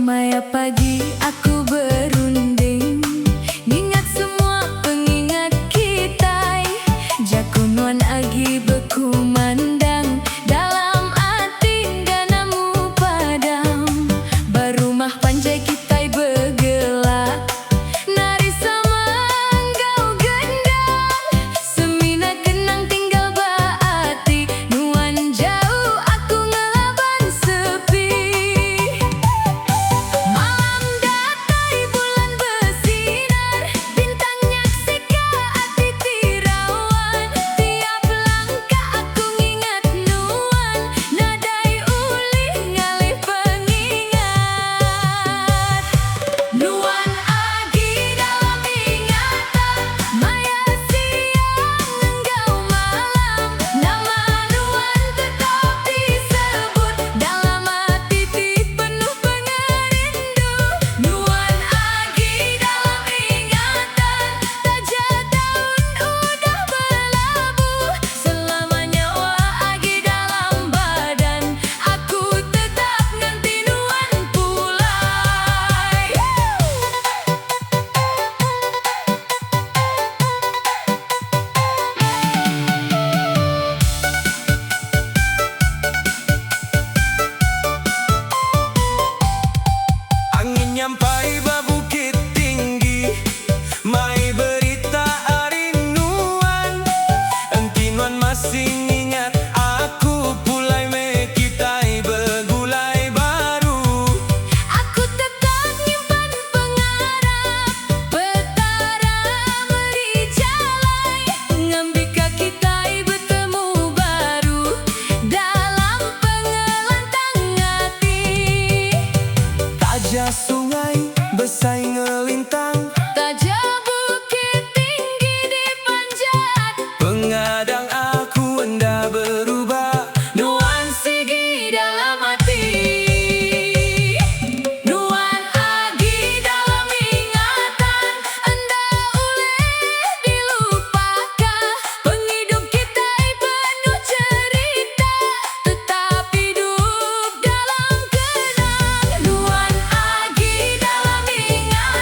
Maya pagi aku berunding, ingat semua pengingat kita. Jakunuan agi berkumandang, dalam hati ganamu padam. Barumah panjai kita bergelak, nari sama engkau gendang. Semina kenang tinggal baati, nuan jauh aku ngelaban sepi. Malam datai bulan bersinar, bintang nyaksika hati tirawan. Tiap langkah aku ngingat nuan, nadai uli ngalih pengingat. Nuan agi dalam ingatan, maya siang engkau malam. Nama nuan tetap disebut, dalam hati penuh pengerindu. Nuan agi dalam ingatan, tajak daun udah berlabuh. Selama nyawa agi dalam badan, aku tetap nganti nuan pulai. Angin nyampai babukit tinggi, mai berita ari nuan. Engki nuan masih ingat aku, pulai me kita begulai baru. Aku tetap nyimpan pengarap, petara meri jalai. Ngambika kita bertemu baru, dalam pengelantang hati. Tajah sungai besai ngelintang, Tajak bukit tinggi dipanjat, pengadang aku enda berubah. nuan sigi dalam hati. Nuan agi dalam ingatan, enda uleh dilupakan. Penghidup kita penuh cerita, tetap hidup dalam kenang. Nuan agi dalam ingatan,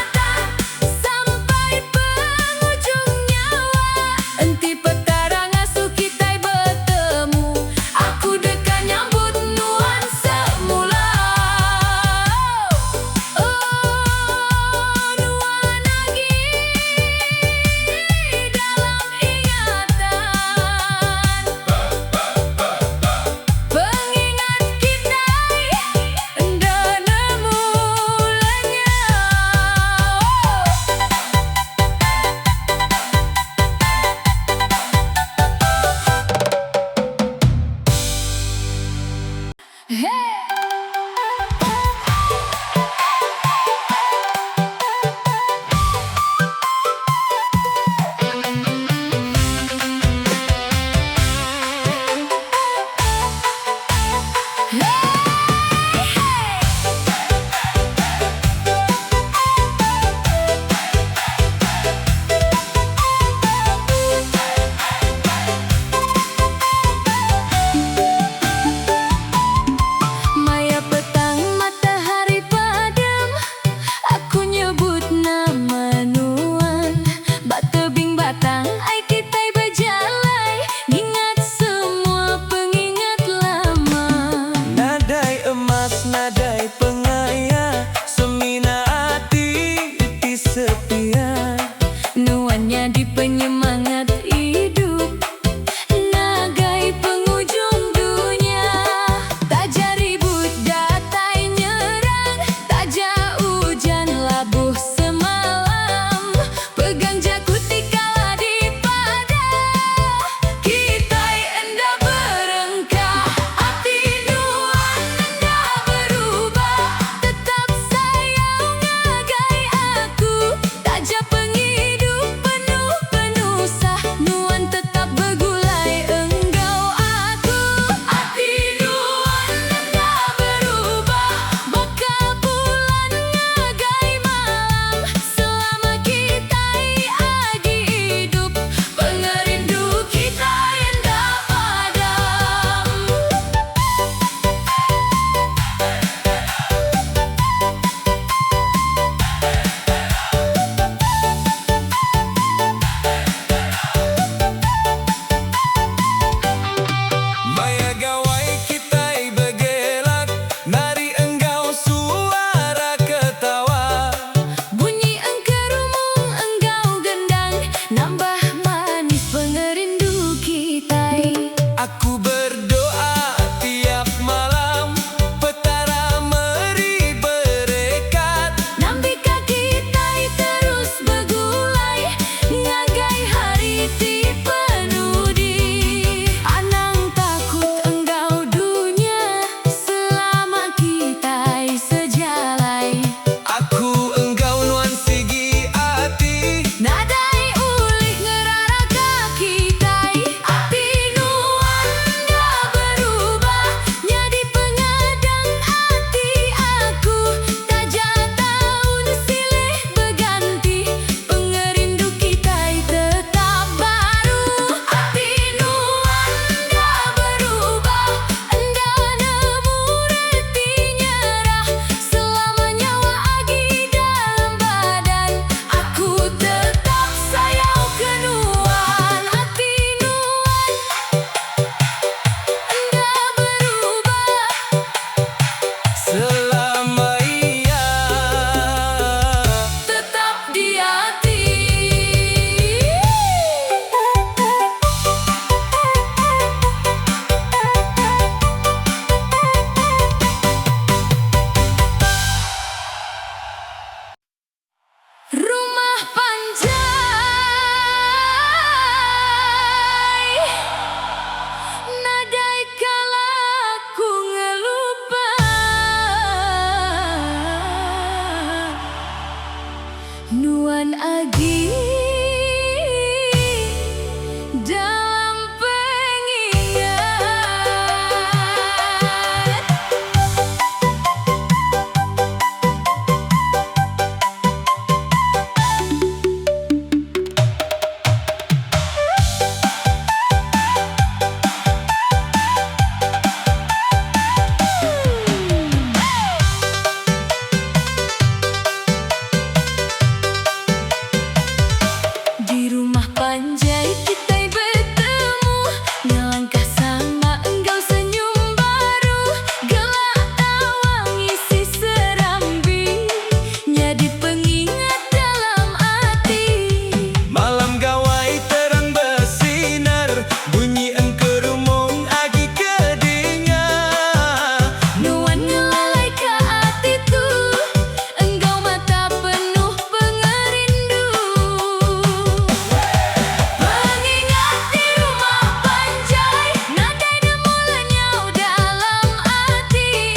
Nuan Agi dalam pengingat. Di rumah Panjai kita bertemu, ngelangkah sama engkau senyum baru, gelak tawa ngisi serambi, jadi pengingat dalam hati. Malam gawai terang bersinar, bunyi engkerumung agi kedengar. Nuan ngelalai ke hati tu, engkau mata penuh pengerindu. Pengingat di rumah Panjai, nadai demu lenyau dalam hati.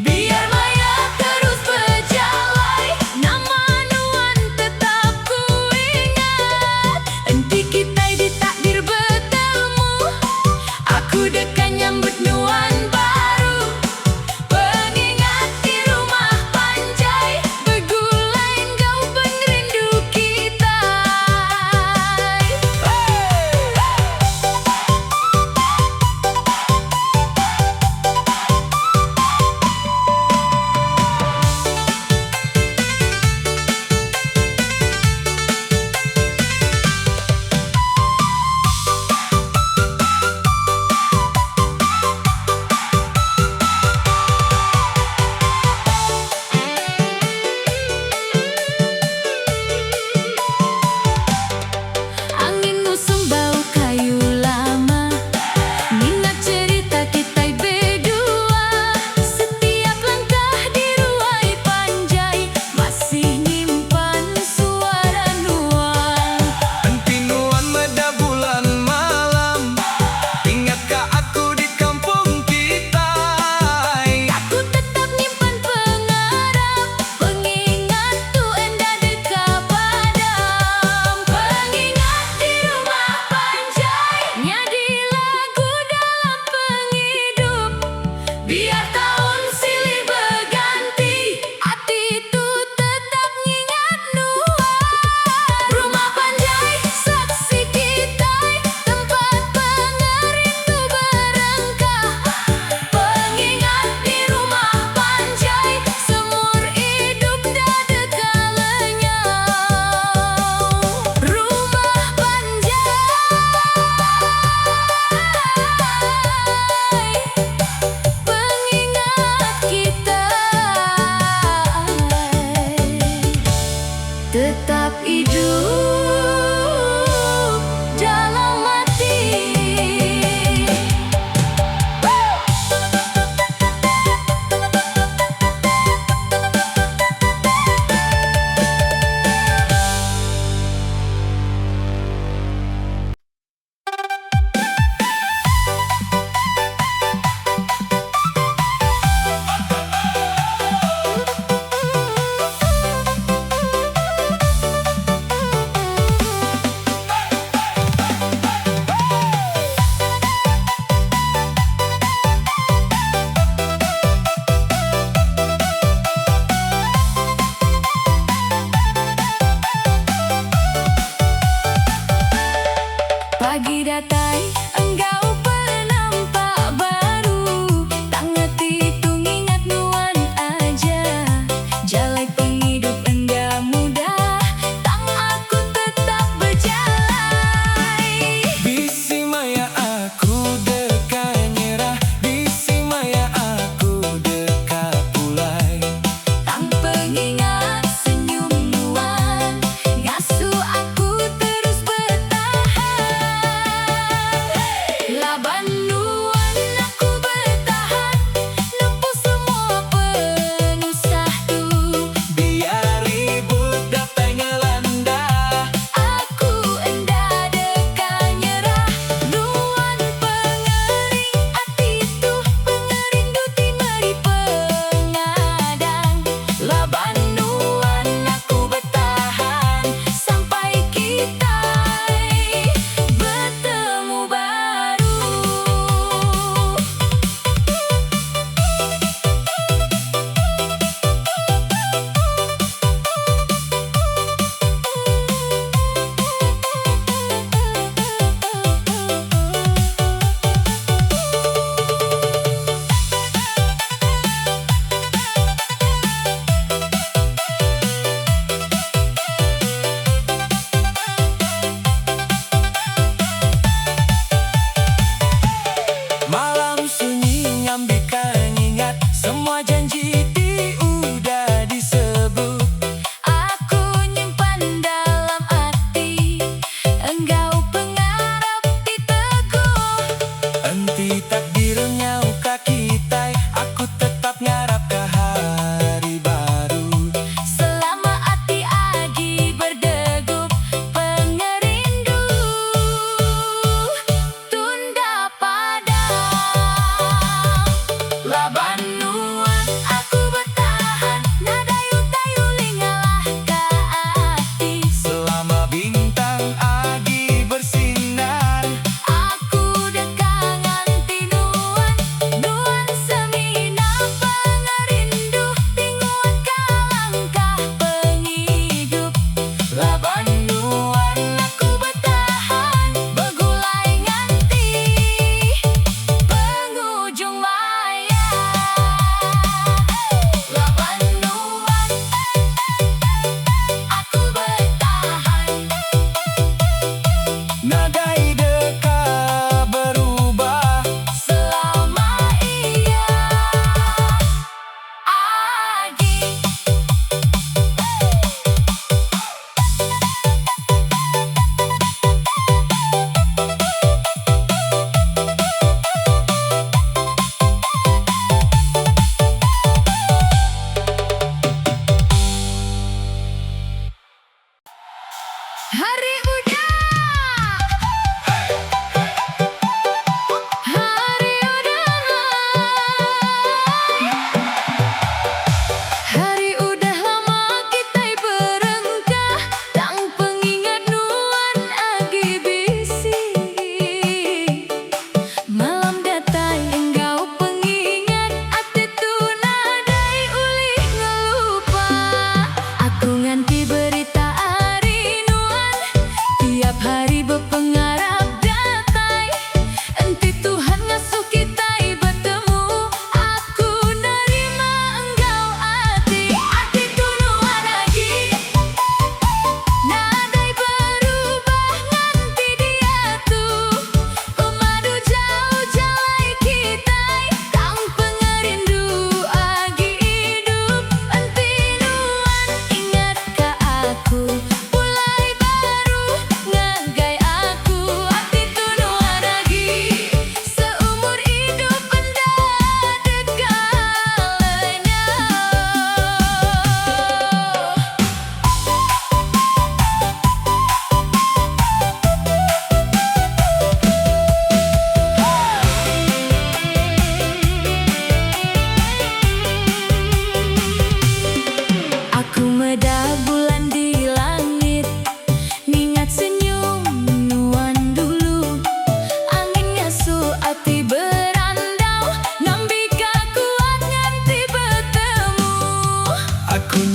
Biar maya terus berjalai, nama Nuan tetap ku ingat. Enti kita ditakdir bertemu, aku dekat nyambut Nuan baru. Pengingat di rumah Panjai, bergulai engkau pengerindu kita. Angin musim bau kayu lama, ingat cerita kita berdua. Setiap langkah di ruai Panjai, masih nyimpan suara Nuan. Enti Nuan meda bulan malam, ingatkah aku di kampung kita? Aku tetap nyimpan pengarap, pengingat tu enda dekat padam. Pengingat di rumah Panjai, nyadi lagu dalam penghidup. Biar tahun silih berganti, hati tu tetap ngingat Nuan. Rumah Panjai, saksi kita, tempat pengerindu berengkah. Pengingat di rumah Panjai, semur hidup dah dekat lenyau. Rumah Panjai, pengingat kita tetap hidup dalam hati.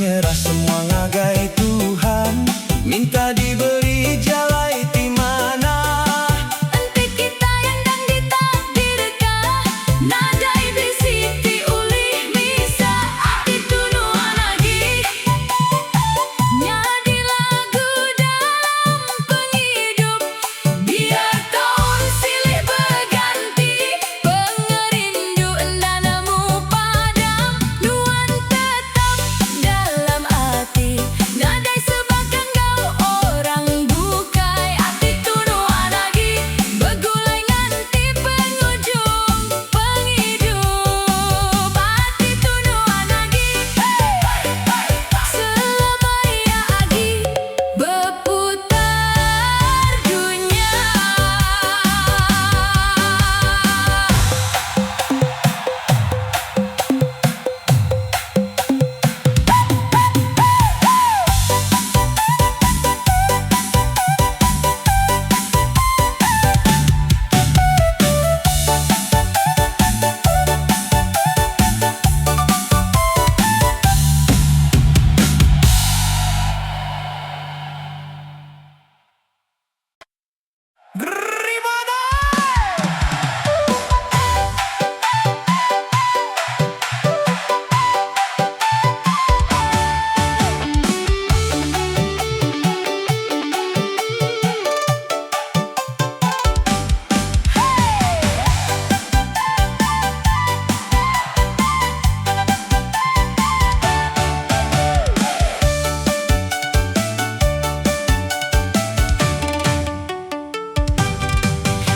Menyerah semua ngagai Tuhan, minta diberi jalai di mana. Enti kita yang dang ditakdirkan, nadai bisiti ulih misa ati tunuan lagi. Nyadi lagu dalam penghidup, biar tahun silih berganti. Pengerindu endanamu padam, nuan tetap dalam hati. Nadai sebakan kau orang bukai, ati tunuan lagi. Begulai nganti penghujung penghidup, ati tunuan lagi. Selama ia agi berputar dunia.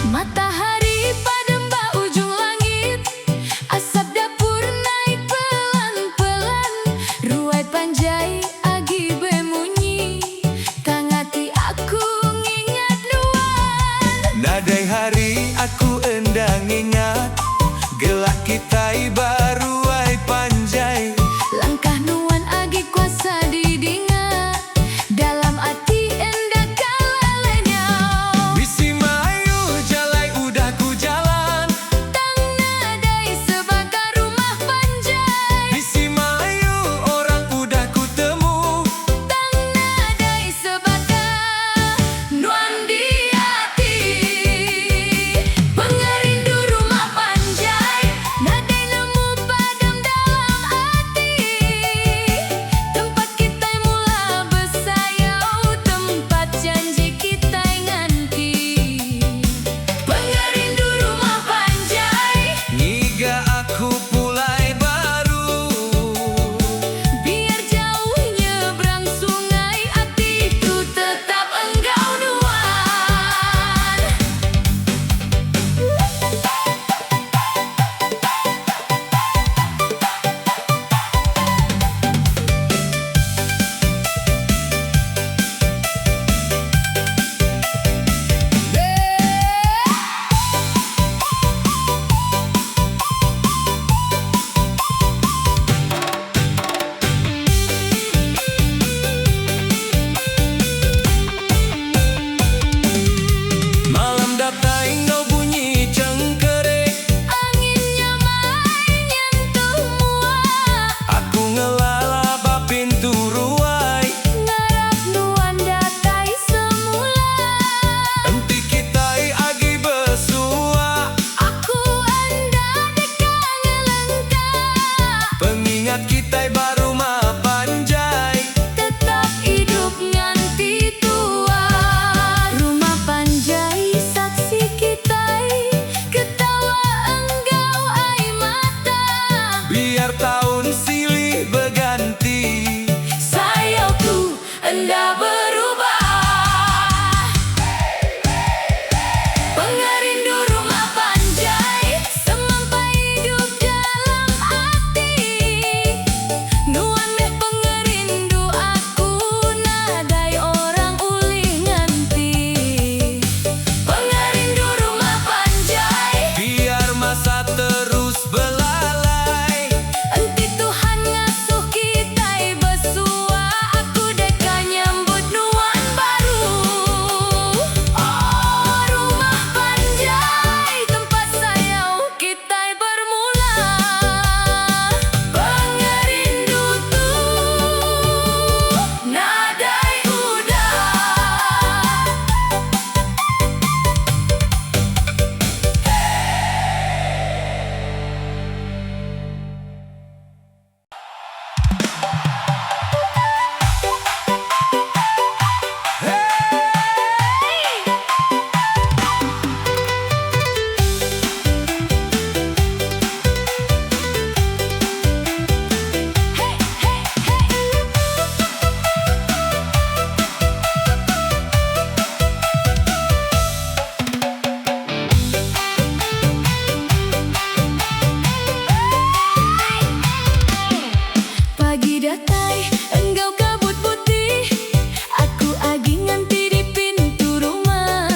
Matahari padam ba ujung langit, asap dapur naik pelan-pelan. Ruai panjai agi bemunyi, tangati aku ngingat nuan. Nadai hari aku endang ingat, gelak kita baru ai panjai. Langkah nuan agi kuasa didingat, dalam hati endah kalalenya. Bisi mayu jalai udah ku jalan, Tang nadai sebakar rumah panjai. bisi mayu orang udah ku temu. Tang nadai sebakar nuan di hati. Pengerindu rumah panjai, nadai nemu padam dalam hati. Tempat kita mulai agi datai, engkau kabut putih. Aku agi nganti di pintu rumah.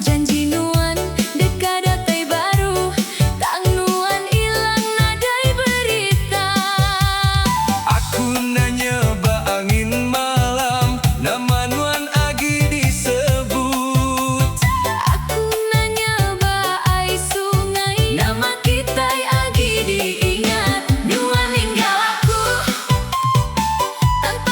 Janji nuan deka datai baru, tak nuan ilang nadai berita. Aku nanya ba angin malam, nama nuan agi disebut. Aku nanya ba ai sungai, nama kita agi diingat. Nuan ninggal aku tanpa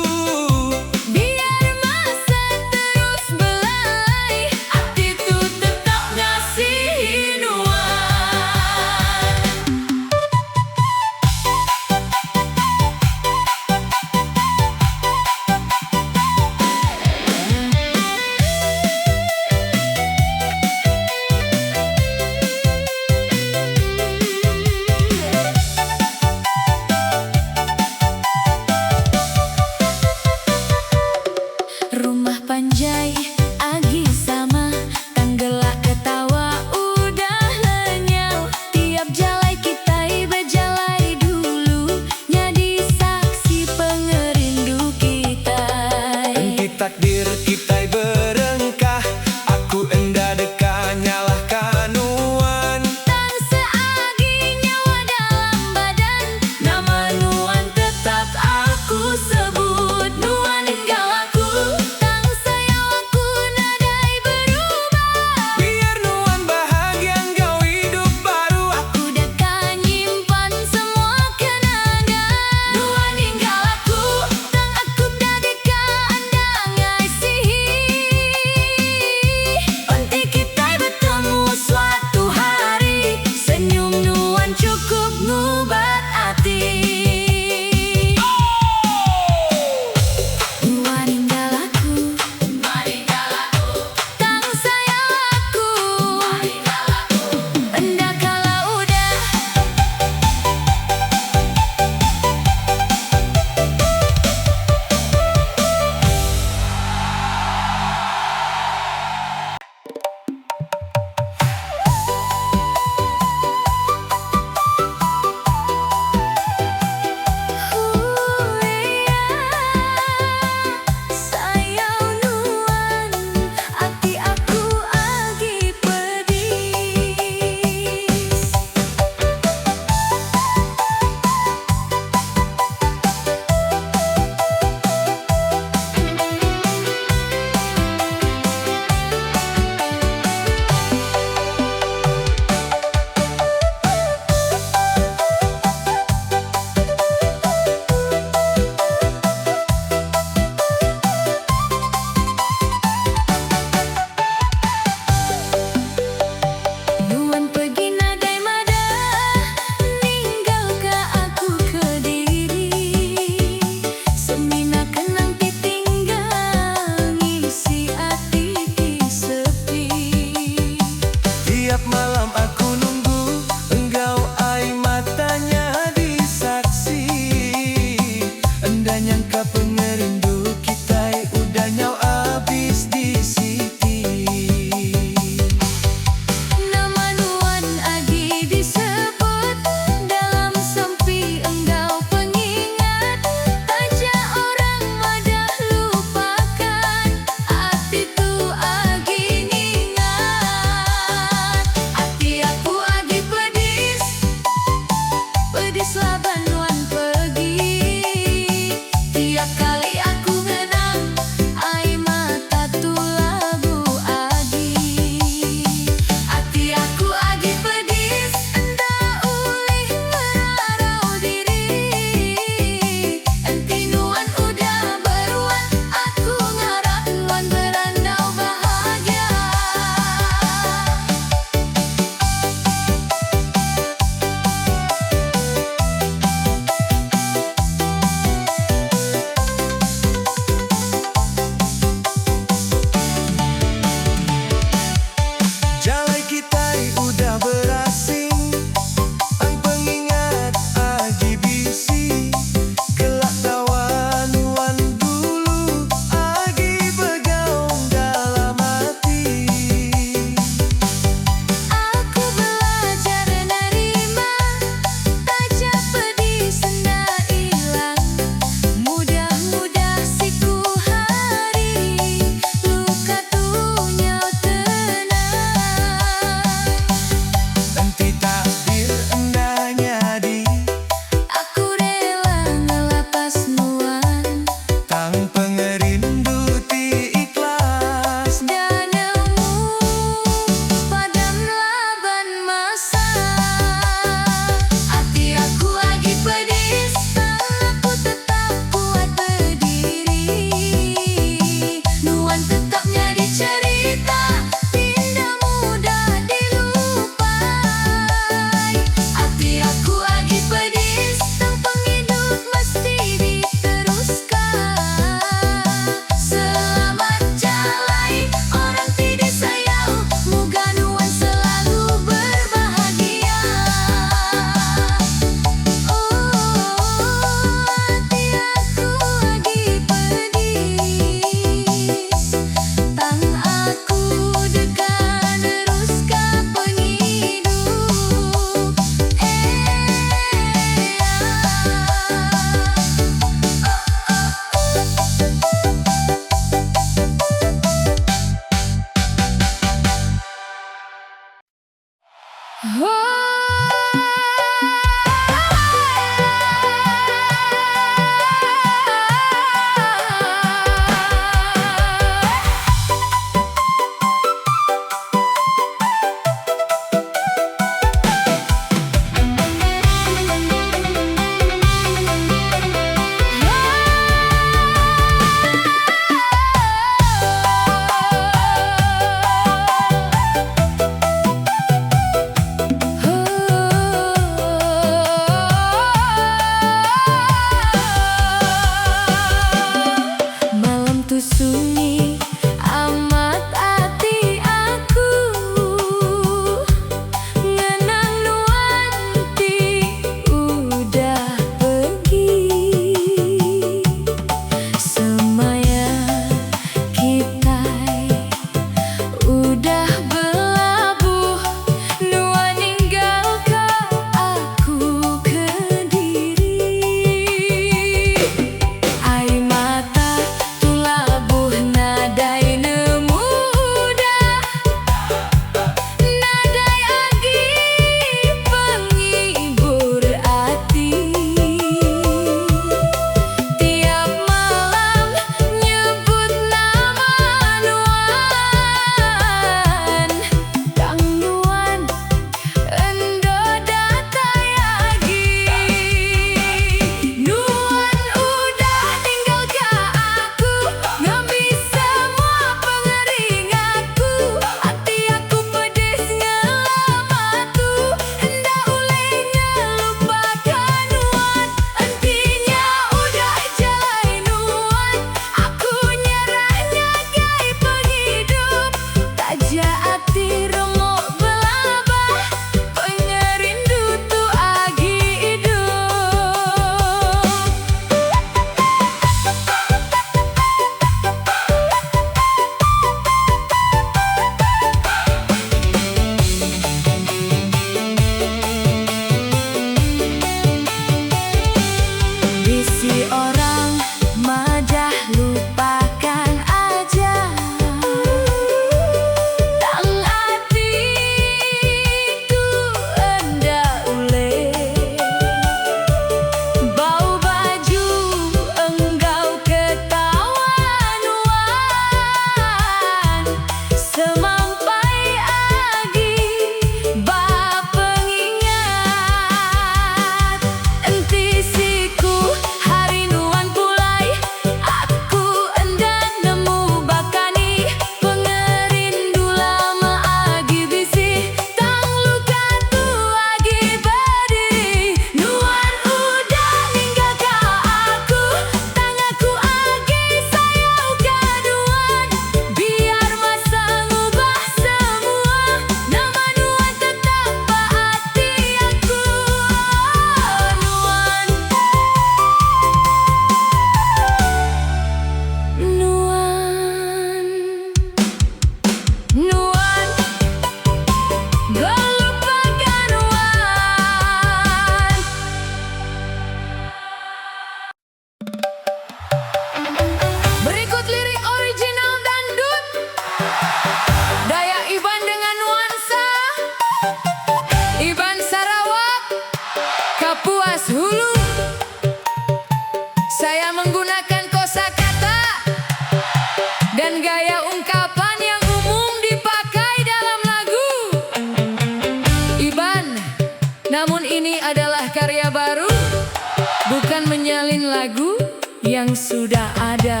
ngenalin lagu yang sudah ada.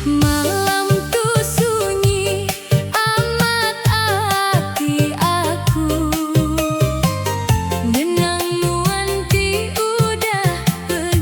Malam tuh sunyi amat hati aku, nenang nuanti udah pergi.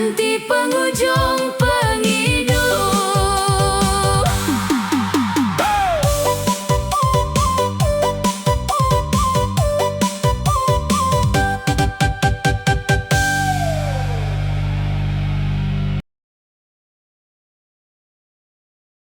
Nanti penghujung